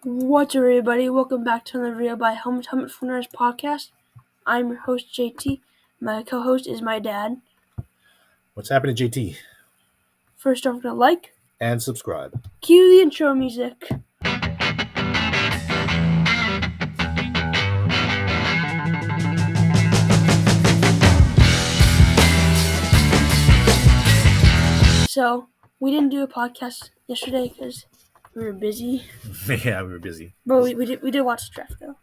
What's up, everybody? Welcome back to another video by Helmet for Nerds podcast. I'm your host, JT. My co-host is my dad. What's happening, JT? First, don't forget to like and subscribe. Cue the intro music. So, we didn't do a podcast yesterday because we were busy. Yeah, we were busy. But we did watch the draft, though.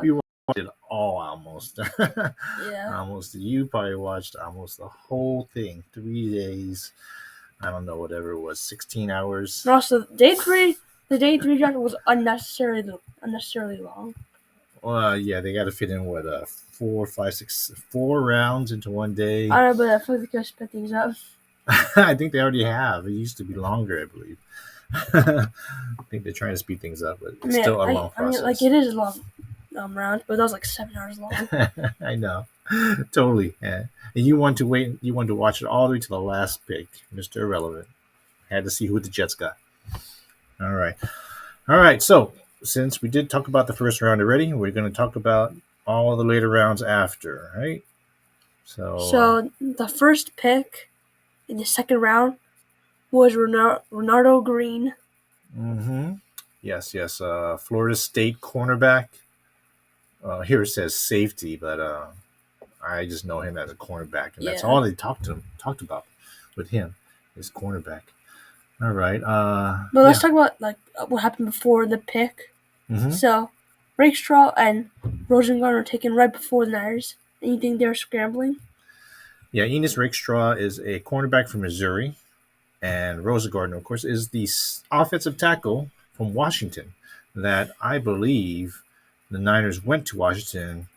We watched it all almost. Yeah. Almost. You probably watched almost the whole thing. 3 days. I don't know, whatever it was. 16 hours. And also, the day three draft was unnecessarily long. Well, yeah, they got to fit in, 4 rounds into one day. I don't know, but I feel like they could sped things up. I think they already have. It used to be longer, I believe. I think they're trying to speed things up, but it's still a long process. It is a long round, but that was like 7 hours long. I know. Totally. Yeah. And you want to wait. You want to watch it all the way to the last pick, Mr. Irrelevant. Had to see who the Jets got. All right. So since we did talk about the first round already, we're going to talk about all the later rounds after, right? So the first pick in the second round was Renardo Green. Mm-hmm. Yes. Florida State cornerback. Here it says safety, but I just know him as a cornerback, and that's all they talked about with him, is cornerback. All right. But let's talk about what happened before the pick. Mm-hmm. So, Rakestraw and Rosengarten were taken right before the Niners. And you think they were scrambling? Yeah, Enos Rakestraw is a cornerback from Missouri, and Rosengarten, of course, is the offensive tackle from Washington that I believe the Niners went to Washington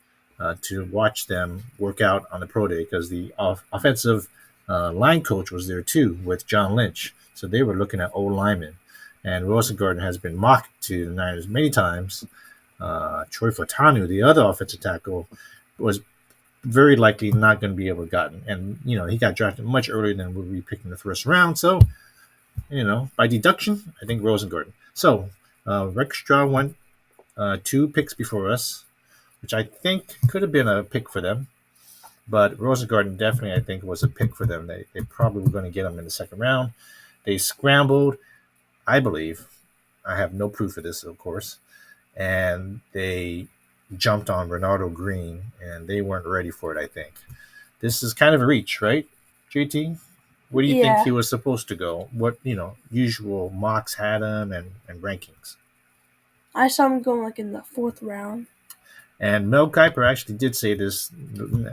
to watch them work out on the pro day, because the offensive line coach was there too with John Lynch. So they were looking at old linemen. And Rosengarten has been mocked to the Niners many times. Troy Fautanu, the other offensive tackle, was very likely not going to be able to gotten. And, he got drafted much earlier than would be picked in the first round. So, by deduction, I think Rosengarten. So, Rakestraw went 2 picks before us, which I think could have been a pick for them. But Rosengarten definitely, I think, was a pick for them. They probably were going to get him in the second round. They scrambled, I believe. I have no proof of this, of course. And they jumped on Renardo Green, and they weren't ready for it, I think. This is kind of a reach, right, JT? Where do you think he was supposed to go? What, usual mocks had him and rankings? I saw him going in the 4th round. And Mel Kiper actually did say this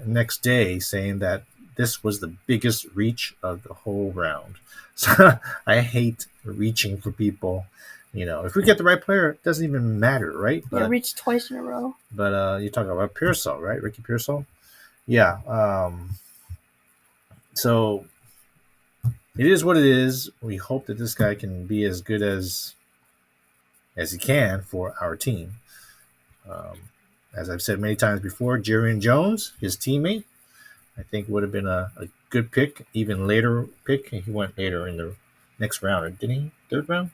next day, saying that this was the biggest reach of the whole round. So I hate reaching for people. If we get the right player, it doesn't even matter, right? But reached twice in a row. But you're talking about Pearsall, right? Ricky Pearsall? Yeah. So it is what it is. We hope that this guy can be as good as he can for our team. As I've said many times before, Jarrian Jones, his teammate, I think would have been a good pick, even later pick. He went later in the next round, didn't he? 3rd round?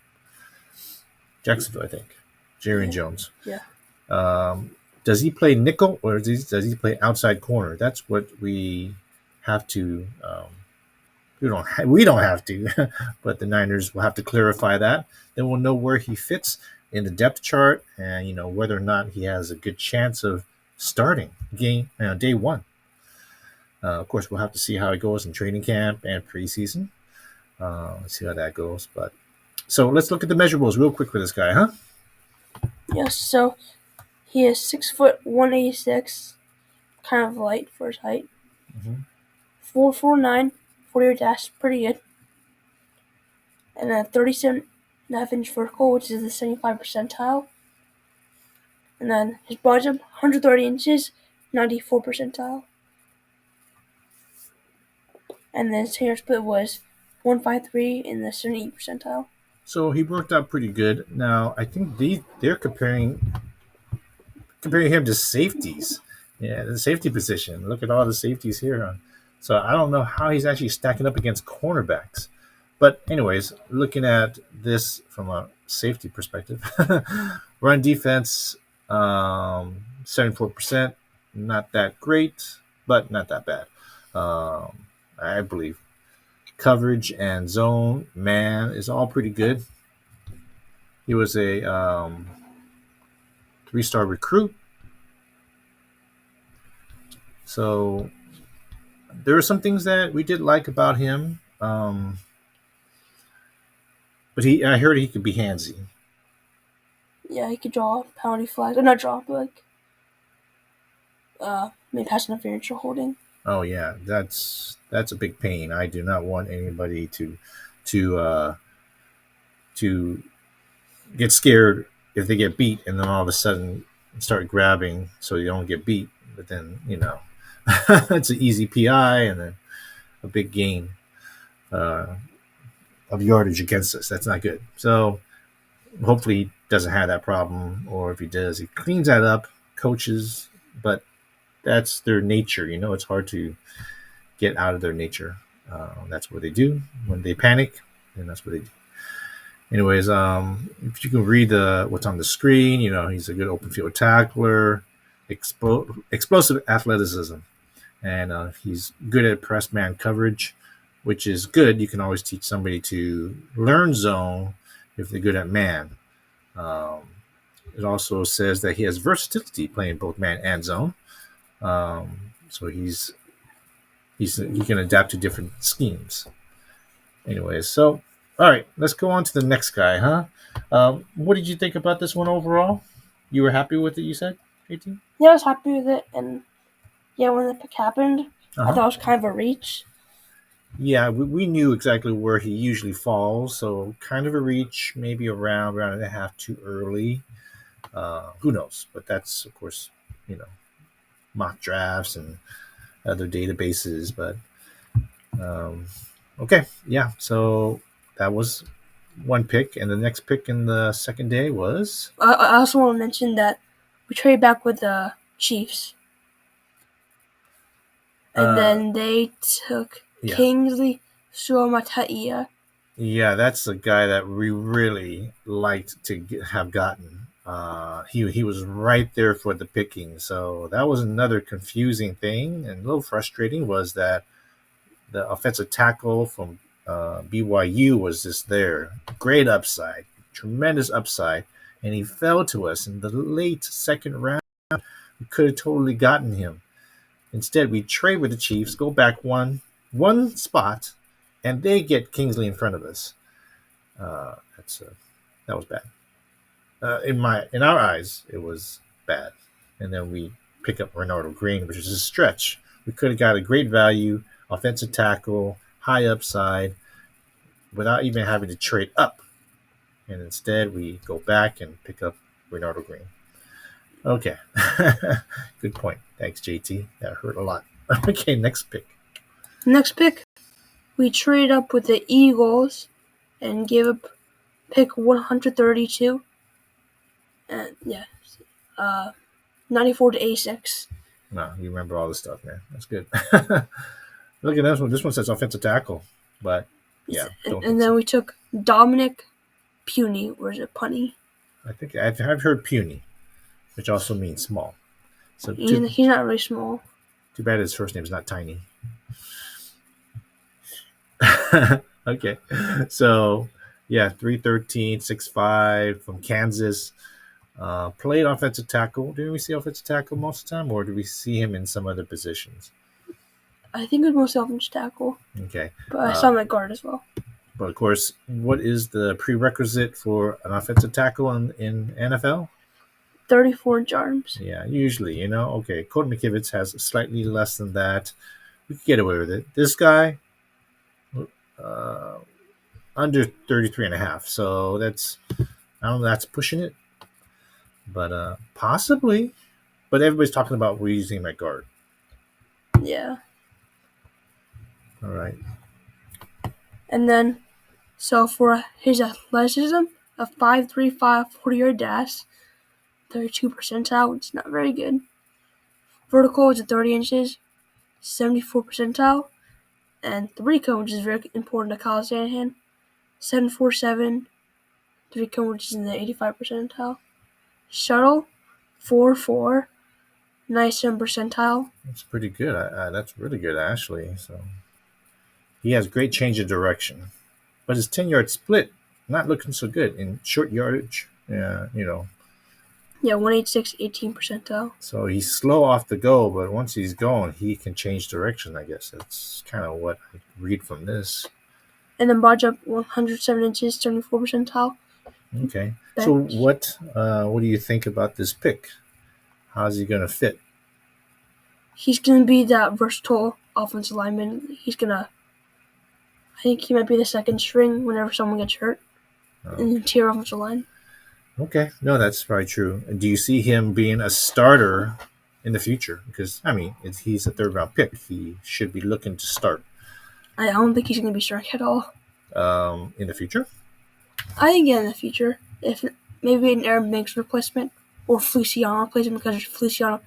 Jacksonville, I think. Jarrian Jones. Yeah. Does he play nickel, or does he play outside corner? That's what we have to. We don't have to, but the Niners will have to clarify that. Then we'll know where he fits in the depth chart, and whether or not he has a good chance of starting day 1. Of course, we'll have to see how it goes in training camp and preseason. Let's see how that goes. So let's look at the measurables real quick for this guy, huh? Yes. So he is 6 foot 186, kind of light for his height. 4'9", 40 dash, pretty good. And then 37.5-inch vertical, which is the 75 percentile. And then his body jump, 130 inches, 94 percentile. And then his hair split was 153 in the 70 percentile. So he worked out pretty good. Now, I think they're comparing him to safeties. Yeah, the safety position. Look at all the safeties here. So I don't know how he's actually stacking up against cornerbacks. But anyways, looking at this from a safety perspective. Run defense, 74%. Not that great, but not that bad. I believe. Coverage and zone, man, is all pretty good. He was a 3-star recruit. So there are some things that we did like about him. But I heard he could be handsy. Yeah, he could draw penalty flags. Or not draw, but maybe pass interference or holding. Oh yeah, that's a big pain. I do not want anybody to get scared if they get beat and then all of a sudden start grabbing so you don't get beat. But then it's an easy PI and then a big gain of yardage against us. That's not good. So hopefully he doesn't have that problem, or if he does, he cleans that up, coaches, but that's their nature. It's hard to get out of their nature. That's what they do when they panic, and that's what they do. Anyways, if you can read what's on the screen, he's a good open field tackler, explosive athleticism, and he's good at press man coverage, which is good. You can always teach somebody to learn zone if they're good at man. It also says that he has versatility playing both man and zone. So he can adapt to different schemes. Anyways, so all right, let's go on to the next guy, huh? What did you think about this one overall? You were happy with it, you said, 18? Yeah, I was happy with it, and yeah, when the pick happened, I thought it was kind of a reach. Yeah, we knew exactly where he usually falls, so kind of a reach, maybe round and a half too early. Who knows? But that's, of course, mock drafts and other databases. But okay, yeah. So that was one pick, and the next pick in the second day was. I also want to mention that we traded back with the Chiefs, and then they took Kingsley Suamataia. Yeah, that's the guy that we really liked to have gotten. He was right there for the picking. So that was another confusing thing and a little frustrating, was that the offensive tackle from BYU was just there. Great upside, tremendous upside. And he fell to us in the late second round. We could have totally gotten him. Instead, we trade with the Chiefs, go back one spot, and they get Kingsley in front of us. That was bad. In our eyes, it was bad. And then we pick up Renardo Green, which is a stretch. We could have got a great value, offensive tackle, high upside, without even having to trade up. And instead, we go back and pick up Renardo Green. Okay. Good point. Thanks, JT. That hurt a lot. Okay, next pick. Next pick, we traded up with the Eagles and gave up pick 132. And 94 to 86. No, you remember all this stuff, man. That's good. Look at this one. This one says offensive tackle, but yeah. And then we took Dominic Puny, or is it Punny? I think I've heard puny, which also means small. So he's not really small. Too bad his first name is not Tiny. Okay, so yeah, 3'13", 6'5", from Kansas. Played offensive tackle. Didn't we see offensive tackle most of the time, or did we see him in some other positions? I think it was mostly offensive tackle. Okay. But I saw him at guard as well. But of course, what is the prerequisite for an offensive tackle in NFL? 34-inch arms. Yeah, usually, Okay, Colton McKivitz has slightly less than that. We could get away with it. This guy, under 33 and a half. So that's, I don't know, that's pushing it. But possibly. But everybody's talking about we're using him at guard. Yeah. All right. And then, so for his athleticism, a 5.35 40-yard dash, 32 percentile, which is not very good. Vertical is at 30 inches, 74 percentile. And 3 cone, which is very important to Kyle Shanahan, 7.47, 3 cone, which is in the 85 percentile. Shuttle, 4.4, 97 percentile. That's pretty good. That's really good, actually. So he has great change of direction, but his 10-yard split not looking so good in short yardage. Yeah, 186, 18 percentile. So he's slow off the go, but once he's going, he can change direction. I guess that's kind of what I read from this. And then broad jump, 107 inches, 74 percentile. Okay. So what do you think about this pick? How's he going to fit? He's going to be that versatile offensive lineman. I think he might be the second string whenever someone gets hurt in the interior offensive line. Okay. No, that's probably true. Do you see him being a starter in the future? Because, he's a third-round pick. He should be looking to start. I don't think he's going to be starting at all. In the future? I think in the future. If maybe an Aaron Banks replacement or Feliciano replacement, because Feliciano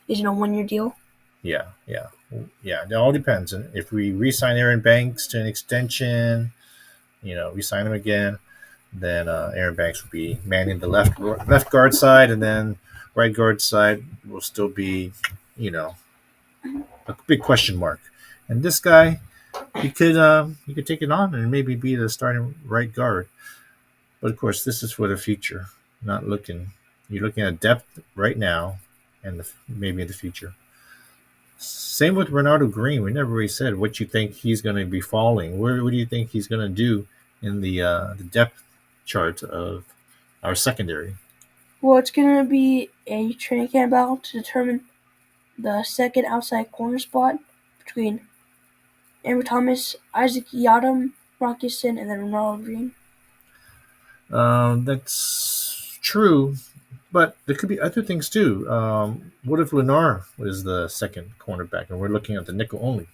is in a 1-year deal. Yeah. It all depends. And if we re-sign Aaron Banks to an extension, we sign him again, then Aaron Banks will be manning the left guard side, and then right guard side will still be, a big question mark. And this guy, he could take it on and maybe be the starting right guard. But of course, this is for the future. You're looking at depth right now, and maybe in the future. Same with Renardo Green. We never really said what you think he's going to be falling. What do you think he's going to do in the depth chart of our secondary? Well, it's going to be a training camp battle to determine the second outside corner spot between Ambry Thomas, Isaac Yiadom, Rocky Sin, and then Renardo Green. That's true, but there could be other things too. What if Lennar was the second cornerback and we're looking at the nickel only?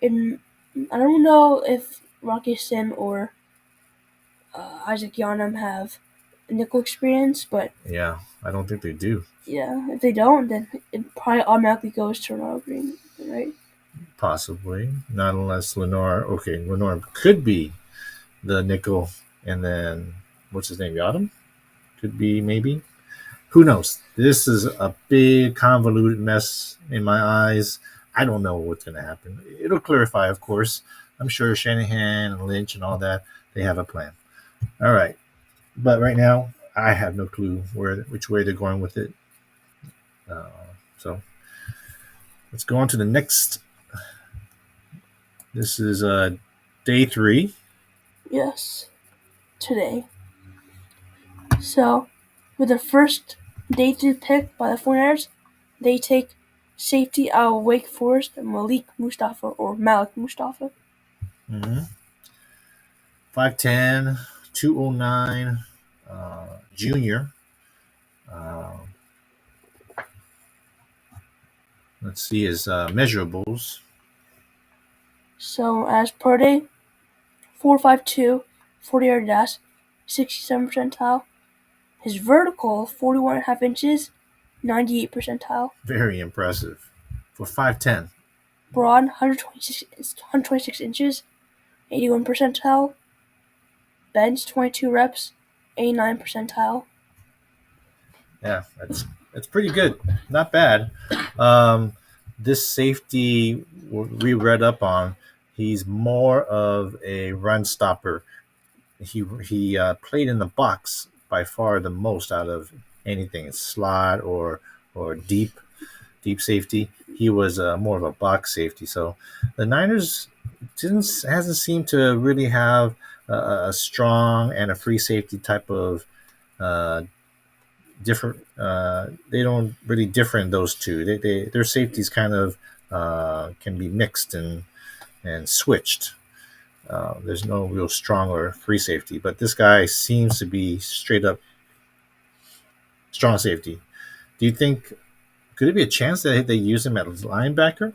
And I don't know if Rocky Sin or Isaac Yiadom have nickel experience, but yeah, I don't think they do. Yeah, if they don't, then it probably automatically goes to Renardo Green, right? Possibly, not unless Lennar could be the nickel, and then what's his name, Yiadom? Could be, maybe. Who knows? This is a big convoluted mess in my eyes. I don't know what's going to happen. It'll clarify, of course. I'm sure Shanahan and Lynch and all that, they have a plan. All right. But right now, I have no clue which way they're going with it. So let's go on to the next. This is day 3. Yes, today. So, with the first day 3 pick by the 49ers, they take safety out of Wake Forest, Malik Mustafa or Malik Mustafa. 5'10", 209, junior. Let's see his measurables. So, as per day, 4.52, 40-yard dash, 67 percentile. His vertical, 41.5 inches, 98 percentile. Very impressive for 5'10". Broad, 126 inches, 81 percentile. Bench, 22 reps, 89 percentile. Yeah, that's pretty good. Not bad. This safety we read up on, he's more of a run stopper. He played in the box by far the most out of anything, slot or deep safety. He was more of a box safety. So the Niners hasn't seemed to really have a strong and a free safety type of different. They don't really differ in those two. Their safeties kind of can be mixed and switched. There's no real strong or free safety, but this guy seems to be straight up strong safety. Do you think could there be a chance that they use him as linebacker?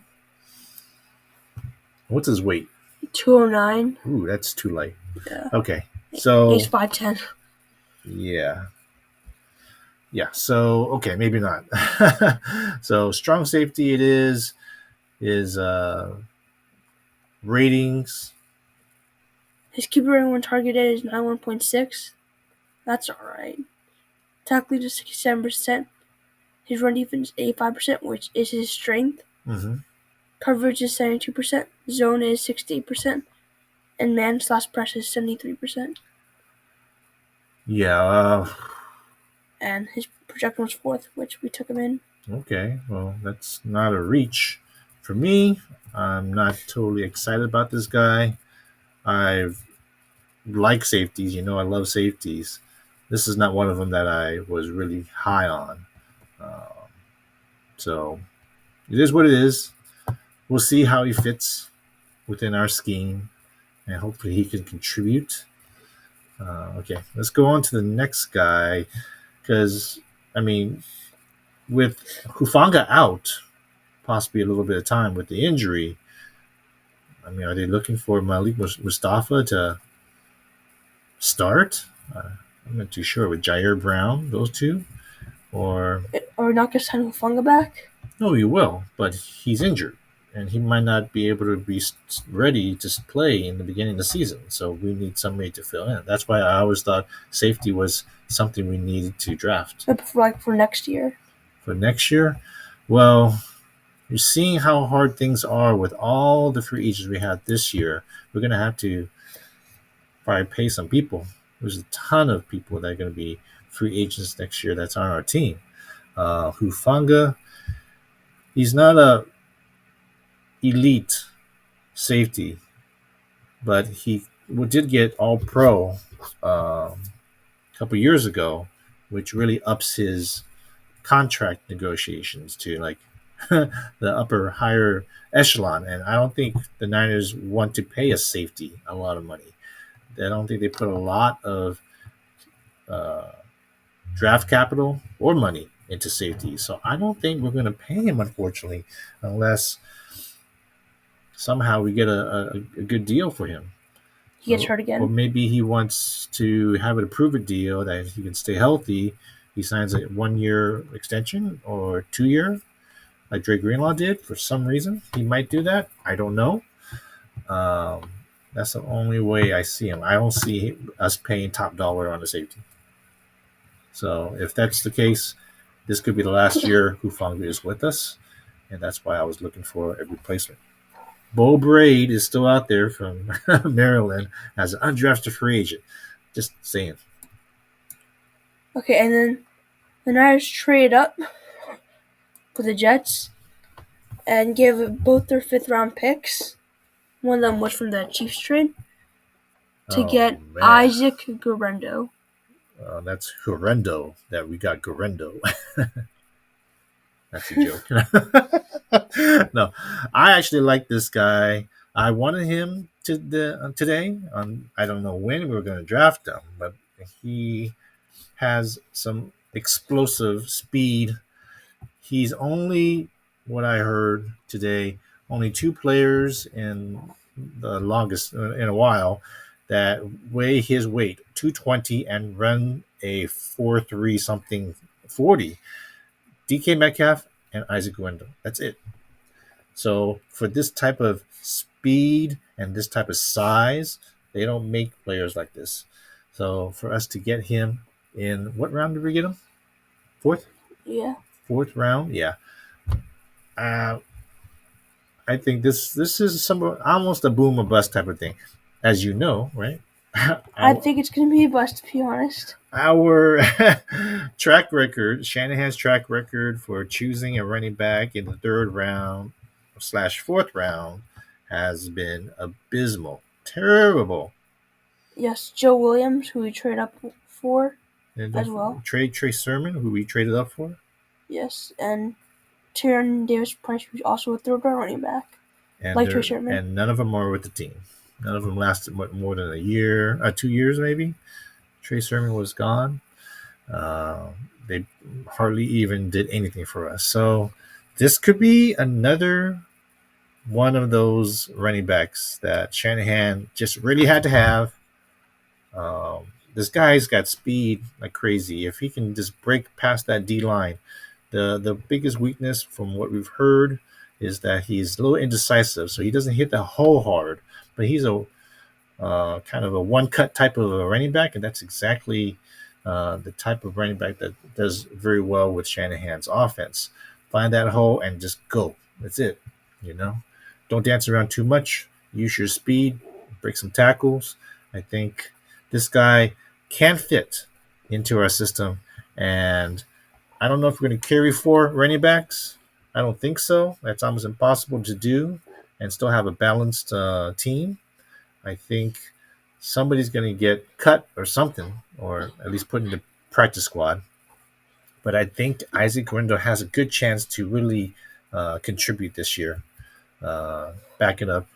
What's his weight? 209. Ooh, that's too light. Yeah. Okay, so he's 5'10". Yeah. So okay, maybe not. So strong safety it is. His ratings. His QB rating when targeted is 91.6. That's alright. Tackling to 67%. His run defense is 85%, which is his strength. Mm-hmm. Coverage is 72%. Zone is 68%. And man/press is 73%. Yeah. And his projection was 4th, which we took him in. Okay. Well, that's not a reach for me. I'm not totally excited about this guy. I like safeties. You know, I love safeties. This is not one of them that I was really high on. So it is what it is. We'll see how he fits within our scheme, and hopefully he can contribute. Okay, let's go on to the next guy, because, I mean, with Hufanga out, possibly a little bit of time with the injury, I mean, are they looking for Malik Mustafa to start? I'm not too sure. With Jair Brown, those two? Or Are we not going to send Hufanga back? no, you will, but he's injured, and he might not be able to be ready to play in the beginning of the season. So we need somebody to fill in. That's why I always thought safety was something we needed to draft. But for next year. For next year, well, you're seeing how hard things are with all the free agents we have this year. We're going to have to probably pay some people. There's a ton of people that are going to be free agents next year that's on our team. Hufanga, he's not a elite safety, but he did get all pro a couple years ago, which really ups his contract negotiations to like the higher echelon. And I don't think the Niners want to pay a safety a lot of money. I don't think they put a lot of draft capital or money into safety. So I don't think we're going to pay him, unfortunately, unless somehow we get a good deal for him. He gets hurt again. Or maybe he wants to have an approved deal that he can stay healthy. He signs a 1-year extension or 2-year, like Dre Greenlaw did. For some reason, he might do that. I don't know. That's the only way I see him. I don't see us paying top dollar on the safety. So if that's the case, this could be the last year Hufanga is with us, and that's why I was looking for a replacement. Bo Braid is still out there from Maryland as an undrafted free agent. Just saying. Okay, and then the Niners traded up with the Jets and gave both their 5th-round picks. One of them was from the Chiefs trade to get Isaac Guerendo. That's horrendo that we got Guerendo. That's a joke. No, I actually like this guy. I wanted him today. I don't know when we were going to draft him, but he has some explosive speed. He's only, what I heard today, only 2 players in the longest in a while that weigh his weight, 220, and run a 4.3 something 40. DK Metcalf and Isaac Guerendo. That's it. So for this type of speed and this type of size, they don't make players like this. So for us to get him in, what round did we get him? 4th? Yeah. 4th round? Yeah. I think this is almost a boom or bust type of thing. As you know, right? I think it's going to be a bust, to be honest. Our track record, Shanahan's track record for choosing a running back in the 3rd round / 4th round has been abysmal. Terrible. Yes, Joe Williams, who we traded up for as well. Trey Sermon, who we traded up for. Yes, and Tyrion Davis-Price, who's also a 3rd-round running back. Like Trey Sermon. And none of them are with the team. None of them lasted more than a year, 2 years maybe. Trey Sermon was gone. They hardly even did anything for us. So this could be another one of those running backs that Shanahan just really had to have. This guy's got speed like crazy. If he can just break past that D line, the biggest weakness from what we've heard is that he's a little indecisive. So he doesn't hit the hole hard, but he's a kind of a one-cut type of a running back, and that's exactly the type of running back that does very well with Shanahan's offense. Find that hole and just go. That's it. You know, don't dance around too much. Use your speed, break some tackles. I think this guy can fit into our system, and I don't know if we're going to carry 4 running backs. I don't think so. That's almost impossible to do and still have a balanced team. I think somebody's going to get cut or something, or at least put in the practice squad. But I think Isaac Guerendo has a good chance to really contribute this year. Back it up.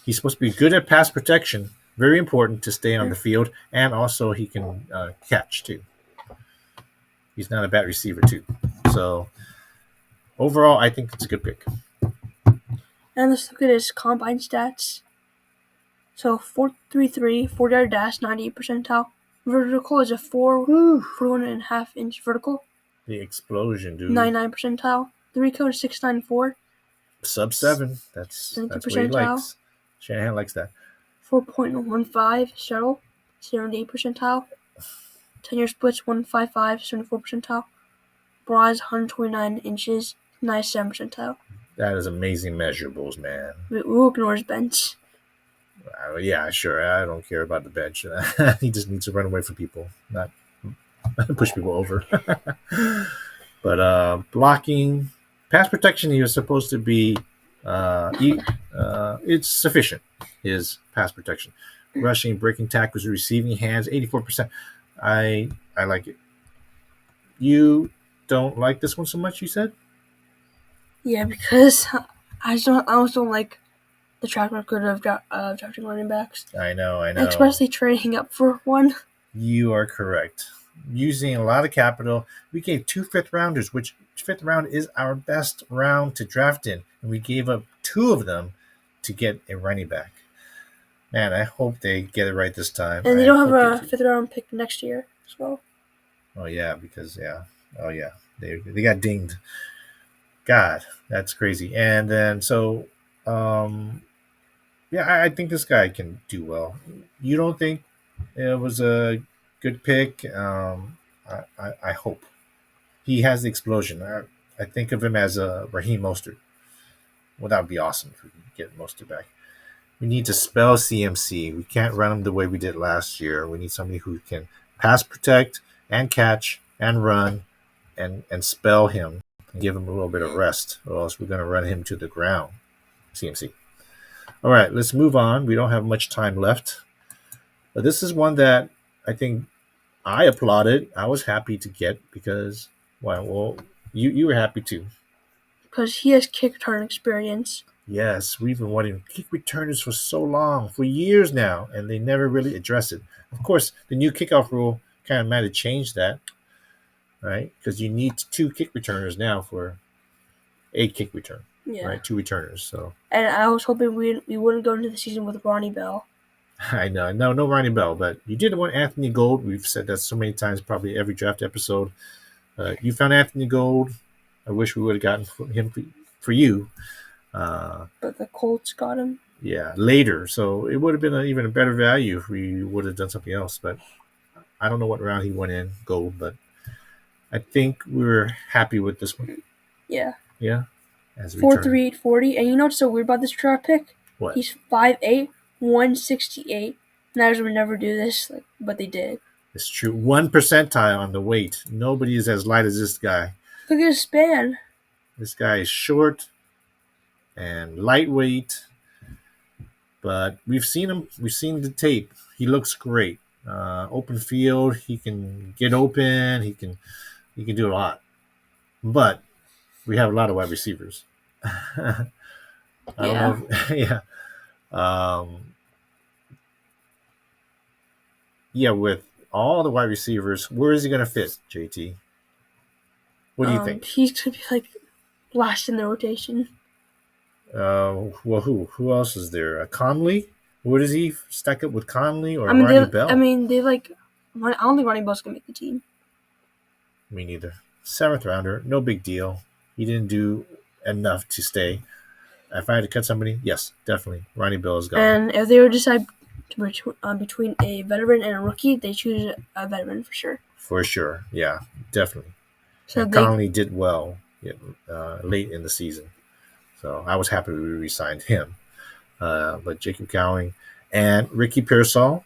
He's supposed to be good at pass protection. Very important to stay on the field, and also he can catch too. He's not a bad receiver too. So overall, I think it's a good pick. And let's look at his combine stats. So 4.33, 40-yard dash, 98 percentile. Vertical is a 41.5-inch vertical. The explosion, dude. 99 percentile. The recode is 694. Sub 7. That's what he likes. Shanahan likes that. 4.15 shuttle, 78 percentile. 10-year splits, 155, 74 percentile. Broad is 129 inches, 97 percentile. That is amazing measurables, man. We'll ignore his bench. Yeah, sure. I don't care about the bench. He just needs to run away from people, not push people over. But blocking, pass protection, he was supposed to be. It's sufficient. His pass protection, rushing, breaking tackles, receiving hands, 84%. I like it. You don't like this one so much, you said? Yeah, because I also don't like the track record of drafting running backs. I know. Especially trading up for one. You are correct. Using a lot of capital. We gave 2 5th-rounders, which 5th round is our best round to draft in. And we gave up 2 of them to get a running back. Man, I hope they get it right this time. And they don't have a 5th-round pick next year as well. Oh, yeah, because, they got dinged. God, that's crazy. And then, so, I think this guy can do well. You don't think it was a good pick? I hope. He has the explosion. I think of him as a Raheem Mostert. Well, that would be awesome if we could get Mostert back. We need to spell CMC. We can't run him the way we did last year. We need somebody who can pass protect and catch and run and spell him and give him a little bit of rest, or else we're going to run him to the ground. CMC. All right, let's move on. We don't have much time left. But this is one that I think I applauded. I was happy to get because, well, you were happy too. Because he has kick return experience. Yes, we've been wanting kick returners for so long, for years now, and they never really address it. Of course, the new kickoff rule kind of might have changed that, right? Because you need 2 kick returners now for a kick return, right? 2 returners. So. And I was hoping we wouldn't go into the season with Ronnie Bell. I know, no Ronnie Bell, but you did want Anthony Gold. We've said that so many times, probably every draft episode. You found Anthony Gold. I wish we would have gotten him for you. But the Colts got him. Yeah, later. So it would have been even a better value if we would have done something else. But I don't know what round he went in, Gold, but I think we were happy with this one. Yeah. Yeah? 4.38 40. And you know what's so weird about this draft pick? What? He's 5'8", 168. Niners would never do this, but they did. It's true. 1 percentile on the weight. Nobody is as light as this guy. Look at his span. This guy is short and lightweight, but we've seen him. We've seen the tape. He looks great. Open field, he can get open. He can do a lot. But we have a lot of wide receivers. I don't know. Yeah. With all the wide receivers, where is he going to fit, JT? What do you think? He's going to be last in the rotation. Well, who else is there? Conley? Where does he stack up with Conley or Ronnie Bell? I don't think Ronnie Bell's going to make the team. Me neither. 7th rounder, no big deal. He didn't do enough to stay. If I had to cut somebody, yes, definitely. Ronnie Bell is gone. And if they were decide between a veteran and a rookie, they choose a veteran for sure. For sure. Yeah, definitely. So and they Conley did well late in the season. So I was happy we re-signed him. But Jacob Cowing and Ricky Pearsall,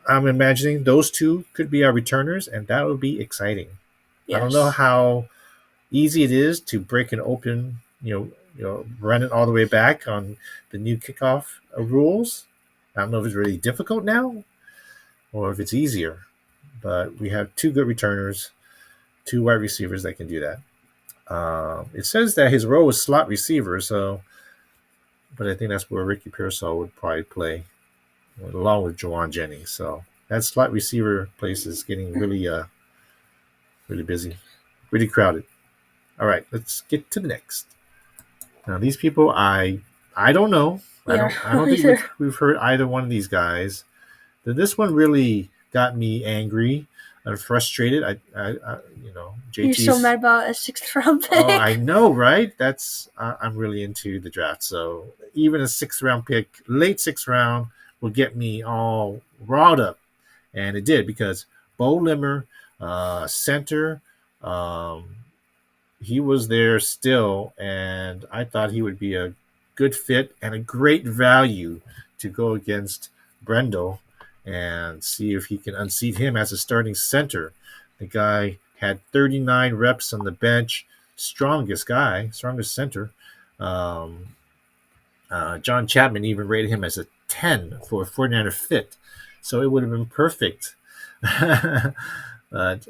I'm imagining those two could be our returners, and that would be exciting. yes. I don't know how easy it is to break an open, run it all the way back on the new kickoff rules. I don't know if it's really difficult now or if it's easier, but we have two good returners, two wide receivers that can do that. It says that his role is slot receiver, but I think that's where Ricky Pearsall would probably play, along with Juwan Jennings. So that slot receiver place is getting really, really busy, really crowded. All right, let's get to the next. Now these people, I don't know. Yeah, I don't think we've heard either one of these guys. This one really got me angry and frustrated. JT's, you're so mad about a 6th round pick. Oh, I know, right? I'm really into the draft. So even a 6th round pick, late 6th round, will get me all riled up, and it did because Bo Limmer, center, he was there still, and I thought he would be a good fit and a great value to go against Brendel and see if he can unseat him as a starting center. The guy had 39 reps on the bench, strongest center. John Chapman even rated him as a 10 for a 49er fit, so it would have been perfect. But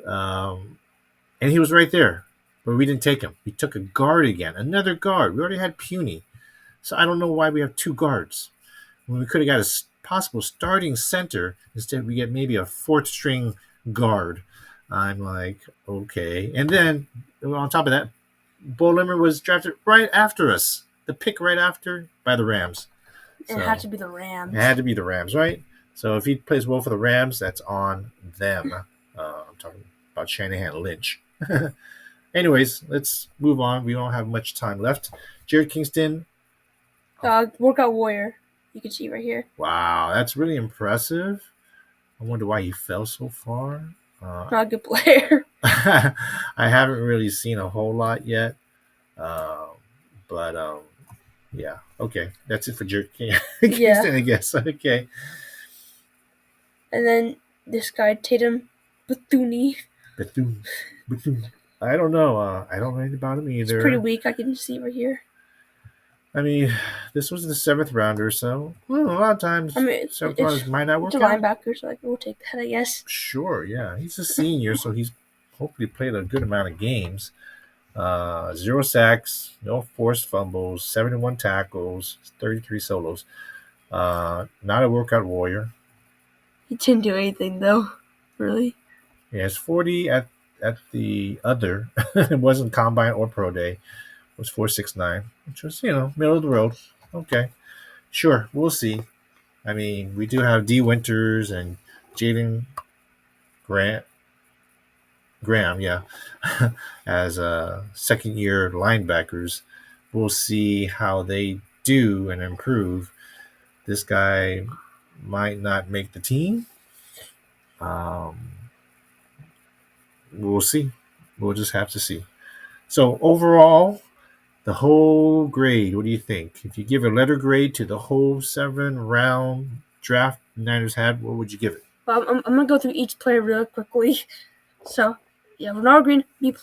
and he was right there, but we didn't take him. We took a guard again, another guard. We already had Puny, so I don't know why we have two guards when we could have got a possible starting center. Instead, we get maybe a 4th string guard. I'm like, okay. And then on top of that, Bo Limmer was drafted right after us, the pick right after by the Rams. So, it had to be the Rams. It had to be the Rams, right? So if he plays well for the Rams, that's on them. I'm talking about Shanahan Lynch. Anyways, let's move on. We don't have much time left. Jared Kingston. Workout Warrior. You can see right here. Wow, that's really impressive. I wonder why he fell so far. Not a good player. I haven't really seen a whole lot yet. But yeah. Okay, that's it for Jared Kingston, yeah. I guess. Okay. And then this guy, Tatum Bethune. Bethune. I don't know. I don't know anything about him either. It's pretty weak. I can see right here. I mean, this was the 7th rounder, so a lot of times 7th rounders might not work out. It's a linebacker, so we'll take that, I guess. Sure, yeah. He's a senior, so he's hopefully played a good amount of games. 0 sacks, no forced fumbles, 71 tackles, 33 solos. Not a workout warrior. He didn't do anything, though. Really? He has 40 at the other. It wasn't combine or pro day. It was 4.69, which was, middle of the road. Okay. Sure, we'll see. I mean, we do have D. Winters and Jaden Graham, yeah, as second-year linebackers. We'll see how they do and improve. This guy might not make the team. We'll see. We'll just have to see. So overall, the whole grade, what do you think? If you give a letter grade to the whole 7-round draft Niners had, what would you give it? Well, I'm going to go through each player really quickly. So, yeah, Ronald Green, B+,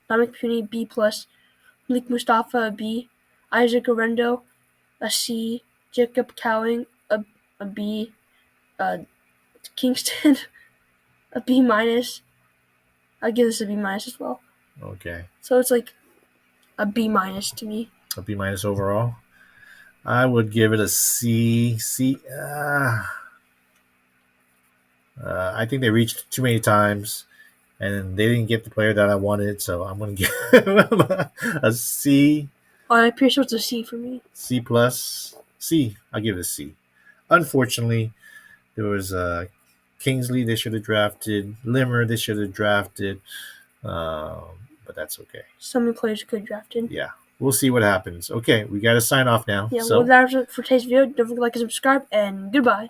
Dominic Puny, B+, Malik Mustafa, a B, Isaac Orendo, a C, Jacob Cowing, a B, Kingston, a B-. I'll give this a B- as well. Okay. So it's like a B- to me. A B- overall? I would give it a C. I think they reached too many times, and they didn't get the player that I wanted, so I'm going to give them a C. I appreciate it's a C for me. C+. C. I'll give it a C. Unfortunately, there was Kingsley they should have drafted. Limmer they should have drafted. But that's okay. Some of the players could have drafted. Yeah. We'll see what happens. Okay, we got to sign off now. Yeah, well, that's it for today's video. Don't forget to like and subscribe, and goodbye.